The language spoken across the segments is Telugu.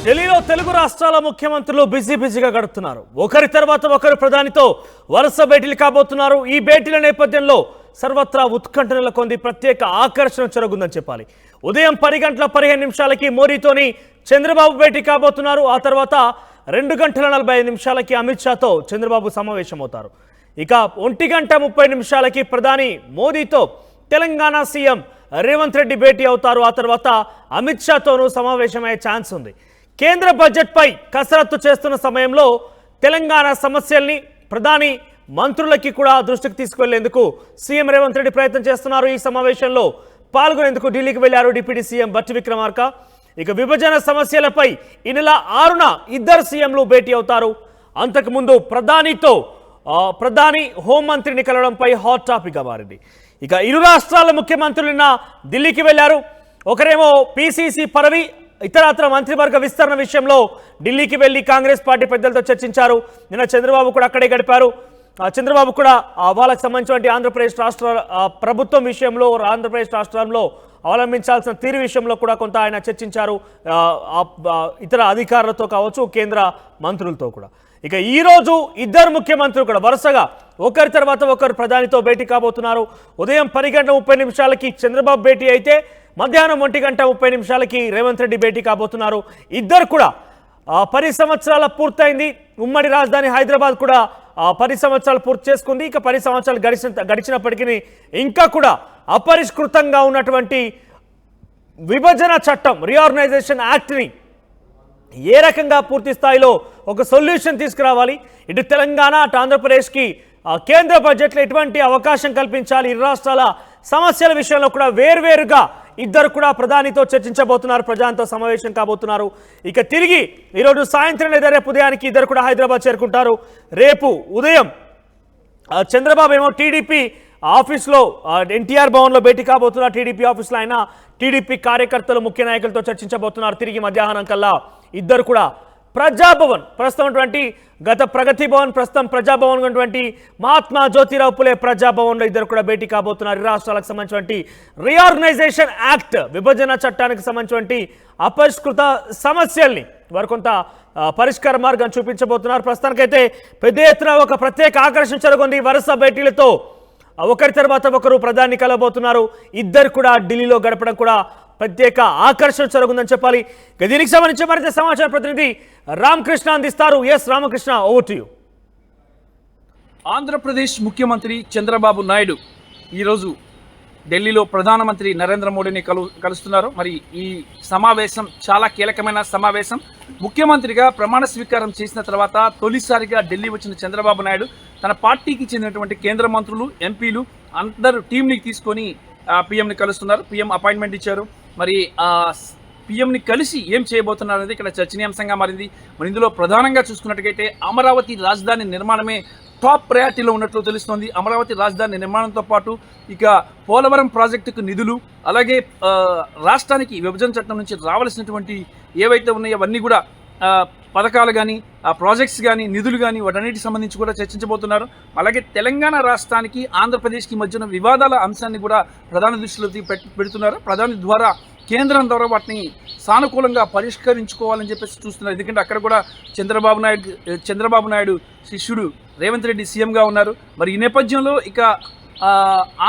ఢిల్లీలో తెలుగు రాష్ట్రాల ముఖ్యమంత్రులు బిజీగా గడుపుతున్నారు. ఒకరి తర్వాత ఒకరు ప్రధానితో వరుస భేటీలు కాబోతున్నారు. ఈ భేటీల నేపథ్యంలో సర్వత్రా ఉత్కంఠ నెలకొంది. ప్రత్యేక ఆకర్షణ జరుగుతుందని చెప్పాలి. ఉదయం 10:15 మోడీతోని చంద్రబాబు భేటీ కాబోతున్నారు. ఆ తర్వాత 2:45 అమిత్ షాతో చంద్రబాబు సమావేశమవుతారు. ఇక 1:30 ప్రధాని మోదీతో తెలంగాణ సీఎం రేవంత్ రెడ్డి భేటీ అవుతారు. ఆ తర్వాత అమిత్ షాతోనూ సమావేశమయ్యే ఛాన్స్ ఉంది. కేంద్ర బడ్జెట్పై కసరత్తు చేస్తున్న సమయంలో తెలంగాణ సమస్యల్ని ప్రధాని మంత్రులకి కూడా దృష్టికి తీసుకువెళ్లేందుకు సీఎం రేవంత్ రెడ్డి ప్రయత్నం చేస్తున్నారు. ఈ సమావేశంలో పాల్గొనేందుకు ఢిల్లీకి వెళ్లారు డిప్యూటీ సీఎం బట్టి విక్రమార్క. ఇక విభజన సమస్యలపై ఈ నెల 6న ఇద్దరు సీఎంలు భేటీ అవుతారు. అంతకుముందు ప్రధాని హోంమంత్రిని కలవడంపై హాట్ టాపిక్గా మారింది. ఇక ఇరు రాష్ట్రాల ముఖ్యమంత్రులు నిన్న ఢిల్లీకి వెళ్లారు. ఒకరేమో పిసిసి పదవి ఇతరత్ర మంత్రివర్గ విస్తరణ విషయంలో ఢిల్లీకి వెళ్లి కాంగ్రెస్ పార్టీ పెద్దలతో చర్చించారు. నిన్న చంద్రబాబు కూడా అక్కడే గడిపారు. చంద్రబాబు కూడా వాళ్ళకి సంబంధించిన ఆంధ్రప్రదేశ్ రాష్ట్ర ప్రభుత్వం విషయంలో, ఆంధ్రప్రదేశ్ రాష్ట్రంలో అవలంబించాల్సిన తీరు విషయంలో కూడా కొంత ఆయన చర్చించారు. ఇతర అధికారులతో కావచ్చు, కేంద్ర మంత్రులతో కూడా. ఇక ఈరోజు ఇద్దరు ముఖ్యమంత్రులు కూడా వరుసగా ఒకరి తర్వాత ఒకరు ప్రధానితో భేటీ కాబోతున్నారు. ఉదయం 10:30 చంద్రబాబు భేటీ అయితే మధ్యాహ్నం 1:30 రేవంత్ రెడ్డి భేటీ కాబోతున్నారు. ఇద్దరు కూడా 10 సంవత్సరాల పూర్తయింది. ఉమ్మడి రాజధాని హైదరాబాద్ కూడా 10 సంవత్సరాలు పూర్తి చేసుకుంది. ఇక 10 సంవత్సరాలు గడిచినప్పటికీ ఇంకా కూడా అపరిష్కృతంగా ఉన్నటువంటి విభజన చట్టం, రీఆర్గనైజేషన్ యాక్ట్ని ఏ రకంగా పూర్తి స్థాయిలో ఒక సొల్యూషన్ తీసుకురావాలి, ఇటు తెలంగాణ అటు ఆంధ్రప్రదేశ్కి కేంద్ర బడ్జెట్లో ఎటువంటి అవకాశం కల్పించాలి, ఇరు రాష్ట్రాల సమస్యల విషయంలో కూడా వేర్వేరుగా ఇద్దరు కూడా ప్రధానితో చర్చించబోతున్నారు. ప్రధానితో సమావేశం కాబోతున్నారు. ఇక తిరిగి ఈరోజు సాయంత్రం లేదా రేపు ఉదయానికి ఇద్దరు కూడా హైదరాబాద్ చేరుకుంటారు. రేపు ఉదయం చంద్రబాబు ఏమో టీడీపీ ఆఫీస్లో ఎన్టీఆర్ భవన్లో భేటీ కాబోతున్నారు. టీడీపీ ఆఫీస్లో ఆయన టీడీపీ కార్యకర్తలు, ముఖ్య నాయకులతో చర్చించబోతున్నారు. తిరిగి మధ్యాహ్నం కల్లా ఇద్దరు కూడా ప్రజాభవన్, ప్రస్తుతం ఉన్నటువంటి గత ప్రగతి భవన్, ప్రస్తుతం ప్రజాభవన్ ఉన్నటువంటి మహాత్మా జ్యోతిరావు పులే ప్రజాభవన్లో ఇద్దరు కూడా భేటీ కాబోతున్నారు. ఈ రాష్ట్రాలకు సంబంధించినటువంటి రీఆర్గనైజేషన్ యాక్ట్, విభజన చట్టానికి సంబంధించినటువంటి అపరిష్కృత సమస్యల్ని వారు కొంత పరిష్కార మార్గం చూపించబోతున్నారు. ప్రస్తుతానికైతే పెద్ద ఎత్తున ఒక ప్రత్యేక ఆకర్షణ జరుగుతుంది. వరుస భేటీలతో ఒకరి తర్వాత ఒకరు ప్రధాని కలబోతున్నారు. ఇద్దరు కూడా ఢిల్లీలో గడపడం కూడా ప్రత్యేక ఆకర్షణ జరుగుతుందని చెప్పాలి. దీనికి సంబంధించి మరింత సమాచార ప్రతినిధి రామకృష్ణ అందిస్తారు. S Ramakrishna, over to you. Andhra Pradesh ముఖ్యమంత్రి చంద్రబాబు నాయుడు ఈరోజు ఢిల్లీలో ప్రధానమంత్రి నరేంద్ర మోడీని కలుస్తున్నారు. మరి ఈ సమావేశం చాలా కీలకమైన సమావేశం. ముఖ్యమంత్రిగా ప్రమాణ స్వీకారం చేసిన తర్వాత తొలిసారిగా ఢిల్లీ వచ్చిన చంద్రబాబు నాయుడు తన పార్టీకి చెందినటువంటి కేంద్ర మంత్రులు, ఎంపీలు అందరూ టీంని తీసుకొని పీఎంని కలుస్తున్నారు. పీఎం అపాయింట్మెంట్ ఇచ్చారు. మరి పీఎంని కలిసి ఏం చేయబోతున్నారు అనేది ఇక్కడ చర్చనీయాంశంగా మారింది. మరి ఇందులో ప్రధానంగా చూసుకున్నట్టుగైతే అమరావతి రాజధాని నిర్మాణమే టాప్ ప్రయారిటీలో ఉన్నట్లు తెలుస్తోంది. అమరావతి రాజధాని నిర్మాణంతో పాటు ఇక పోలవరం ప్రాజెక్టుకు నిధులు, అలాగే రాష్ట్రానికి విభజన చట్టం నుంచి రావాల్సినటువంటి ఏవైతే ఉన్నాయో అవన్నీ కూడా పథకాలు కానీ, ప్రాజెక్ట్స్ కానీ, నిధులు కానీ వాటన్నిటికి సంబంధించి కూడా చర్చించబోతున్నారు. అలాగే తెలంగాణ రాష్ట్రానికి ఆంధ్రప్రదేశ్కి మధ్యన వివాదాల అంశాన్ని కూడా ప్రధాని దృష్టిలో పెడుతున్నారు. ప్రధాని ద్వారా, కేంద్రం ద్వారా వాటిని సానుకూలంగా పరిష్కరించుకోవాలని చెప్పేసి చూస్తున్నారు. ఎందుకంటే అక్కడ కూడా చంద్రబాబు నాయుడు శిష్యుడు రేవంత్ రెడ్డి సీఎంగా ఉన్నారు. మరి ఈ నేపథ్యంలో ఇక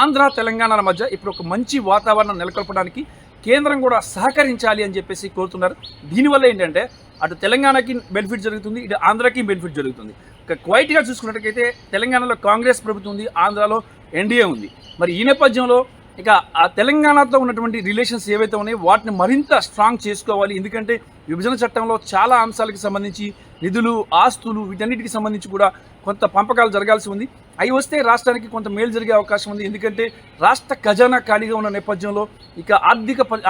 ఆంధ్ర తెలంగాణల మధ్య ఇప్పుడు ఒక మంచి వాతావరణం నెలకొల్పడానికి కేంద్రం కూడా సహకరించాలి అని చెప్పేసి కోరుతున్నారు. దీనివల్ల ఏంటంటే అటు తెలంగాణకి బెనిఫిట్ జరుగుతుంది, ఇటు ఆంధ్రాకి బెనిఫిట్ జరుగుతుంది. ఇక క్వైట్గా చూసుకున్నట్టయితే తెలంగాణలో కాంగ్రెస్ ప్రభుత్వం ఉంది, ఆంధ్రాలో ఎన్డీఏ ఉంది. మరి ఈ నేపథ్యంలో ఇక ఆ తెలంగాణతో ఉన్నటువంటి రిలేషన్స్ ఏవైతే ఉన్నాయో వాటిని మరింత స్ట్రాంగ్ చేసుకోవాలి. ఎందుకంటే విభజన చట్టంలో చాలా అంశాలకు సంబంధించి నిధులు, ఆస్తులు వీటన్నిటికి సంబంధించి కూడా కొంత పంపకాలు జరగాల్సి ఉంది. అవి వస్తే రాష్ట్రానికి కొంత మేలు జరిగే అవకాశం ఉంది. ఎందుకంటే రాష్ట్ర ఖజానా ఖాళీగా ఉన్న నేపథ్యంలో ఇక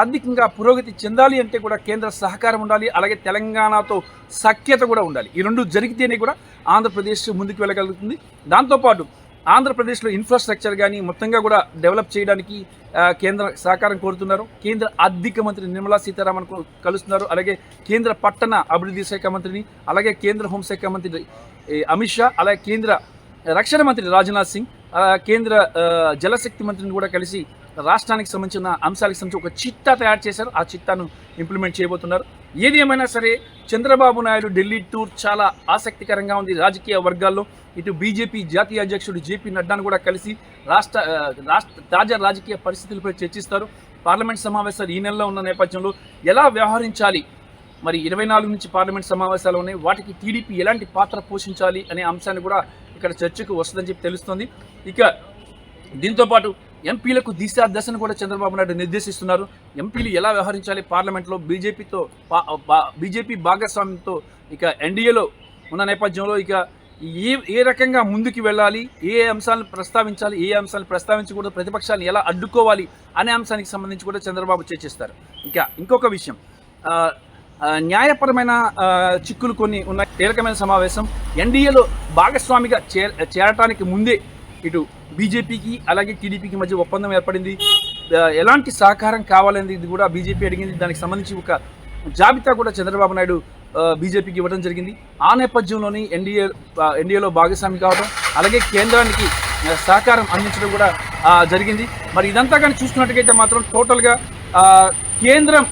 ఆర్థికంగా పురోగతి చెందాలి అంటే కూడా కేంద్ర సహకారం ఉండాలి. అలాగే తెలంగాణతో సఖ్యత కూడా ఉండాలి. ఈ రెండు జరిగితేనే కూడా ఆంధ్రప్రదేశ్ ముందుకు వెళ్ళగలుగుతుంది. దాంతోపాటు ఆంధ్రప్రదేశ్లో ఇన్ఫ్రాస్ట్రక్చర్ కానీ మొత్తంగా కూడా డెవలప్ చేయడానికి కేంద్ర సహకారం కోరుతున్నారు. కేంద్ర ఆర్థిక మంత్రి నిర్మలా సీతారామన్ కలుస్తున్నారు. అలాగే కేంద్ర పట్టణ అభివృద్ధి శాఖ మంత్రిని, అలాగే కేంద్ర హోంశాఖ మంత్రి అమిత్ షా, అలాగే కేంద్ర రక్షణ మంత్రి రాజ్నాథ్ సింగ్, కేంద్ర జలశక్తి మంత్రిని కూడా కలిసి రాష్ట్రానికి సంబంధించిన అంశాలకు సంబంధించి ఒక చిట్టా తయారు చేశారు. ఆ చిట్టాను ఇంప్లిమెంట్ చేయబోతున్నారు. ఏది ఏమైనా సరే చంద్రబాబు నాయుడు ఢిల్లీ టూర్ చాలా ఆసక్తికరంగా ఉంది రాజకీయ వర్గాల్లో. ఇటు బీజేపీ జాతీయ అధ్యక్షుడు జేపీ నడ్డాను కూడా కలిసి రాష్ట్ర తాజా రాజకీయ పరిస్థితులపై చర్చిస్తారు. పార్లమెంట్ సమావేశాలు ఈ నెలలో ఉన్న నేపథ్యంలో ఎలా వ్యవహరించాలి, మరి 24 నుంచి పార్లమెంట్ సమావేశాలు ఉన్నాయి, వాటికి టీడీపీ ఎలాంటి పాత్ర పోషించాలి అనే అంశాన్ని కూడా ఇక్కడ చర్చకు వస్తుందని చెప్పి తెలుస్తుంది. ఇక దీంతోపాటు ఎంపీలకు దిశాదశను కూడా చంద్రబాబు నాయుడు నిర్దేశిస్తున్నారు. ఎంపీలు ఎలా వ్యవహరించాలి పార్లమెంట్లో బీజేపీ భాగస్వామ్యంతో ఇక ఎన్డీఏలో ఉన్న నేపథ్యంలో ఇక ఏ రకంగా ముందుకు వెళ్ళాలి, ఏ అంశాలను ప్రస్తావించాలి, ఏ అంశాలను ప్రస్తావించకూడదు, ప్రతిపక్షాలను ఎలా అడ్డుకోవాలి అనే అంశానికి సంబంధించి కూడా చంద్రబాబు చర్చిస్తారు. ఇంకొక విషయం, న్యాయపరమైన చిక్కులు కొన్ని ఉన్న కీలకమైన సమావేశం. ఎన్డీఏలో భాగస్వామిగా చేరటానికి ముందే ఇటు బీజేపీకి అలాగే టీడీపీకి మధ్య ఒప్పందం ఏర్పడింది. ఎలాంటి సహకారం కావాలనేది కూడా బీజేపీ అడిగింది. దానికి సంబంధించి ఒక జాబితా కూడా చంద్రబాబు నాయుడు బీజేపీకి ఇవ్వడం జరిగింది. ఆ నేపథ్యంలోని ఎన్డీఏలో భాగస్వామి కావడం, అలాగే కేంద్రానికి సహకారం అందించడం కూడా జరిగింది. మరి ఇదంతా కానీ చూసుకున్నట్టుగైతే మాత్రం టోటల్గా కేంద్రం